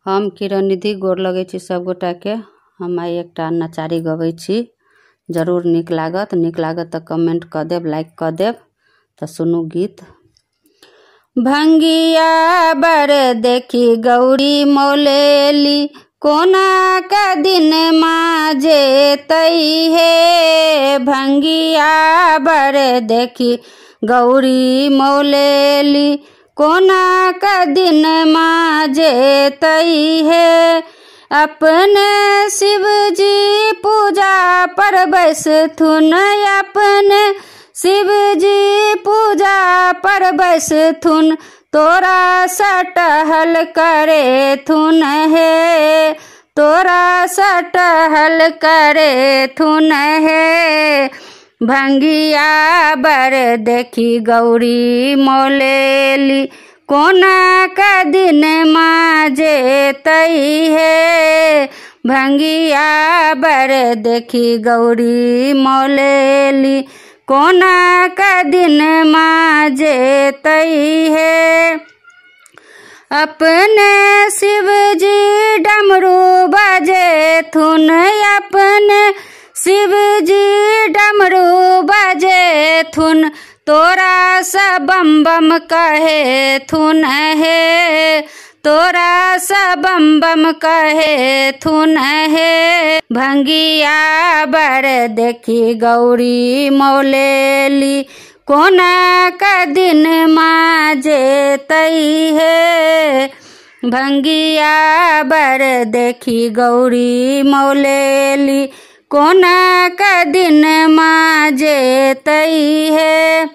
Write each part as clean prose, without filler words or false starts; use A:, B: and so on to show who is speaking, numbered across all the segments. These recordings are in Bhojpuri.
A: हम किरणनिधि गोर लगे छी सब गोटा के। हम आई एकटा नचारी गबै छी, जरूर निक लागत तो कमेंट क देब, लाइक क देब। तो सुनू गीत। भंगिया बर देखी गौरी मौलेली, कोना का दिन माजे तई है। भंगिया बर देखी गौरी मौलेली, कोना का दिन माजे तई है। अपने शिव जी पूजा पर बैसथुन, अपने शिव जी पूजा पर बैसथुन, तोरा सटहल करे थुन है, तोरा सटहल करे थुन है। भंगिया बर देखी गौरी मौलेली, कोना का दिन माजे तई है। भंगिया बर देखी गौरी मौलेली, कोना का दिन माजे तई है। अपने शिव जी डमरू बजे थुन, अपने शिव जी डमरू बजे थुन, तोरा सा बम बम कहे थुन है, तोरा सा बम बम कहे थुन है। भंगिया बर देखी गौरी मौलेली, कोना का दिन माजे तई है। भंगिया बर देखी गौरी मौलेली, कोना का दिन माजे तई है।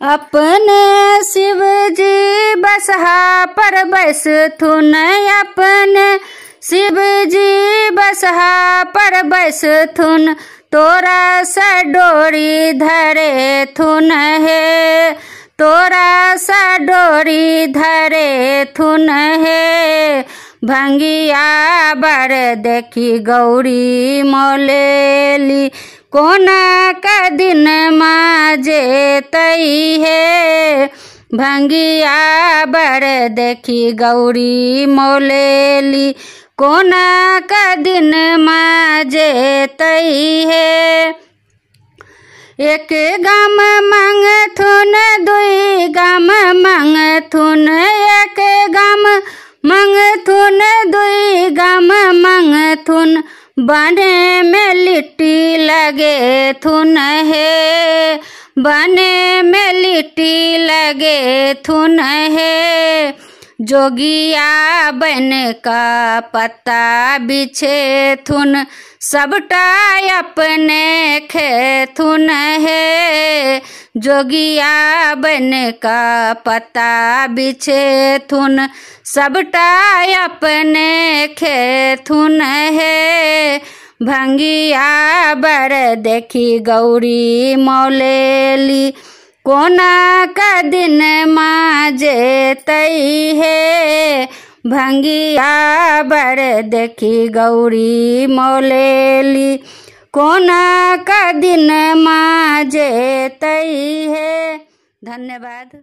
A: अपने शिव जी बसहा पर बैसथुन, अपने शिव जी बसहा पर बैसथुन, तोरा सा डोरी धरे थुन है, तोरा सा डोरी धरे थुन है। भंगिया बर देखी गौरी मौलेली, कोना का दिन माजे तई है। भंगिया बर देखी गौरी मौलेली, कोना का दिन माजे तई है। एक गम मंगथुन, दुई गम मंगथुन, एक गम मंगथुन, दुई गम मंगथुन, बने में लिट्टी लगे थुन है, बने में लिट्टी लगे थुन है। जोगिया बन का पत्ता बिछे थुन, सबटा अपने खे थुन है। जोगिया बन का पत्ता बिछे थुन, सबटा अपने खे थुन है। भंगिया बर देखी गौरी मौलेली, कोना का दिन माजे तई है। भंगिया बर देखी गौरी मौलेली, कोना का दिन माजे तई है। धन्यवाद।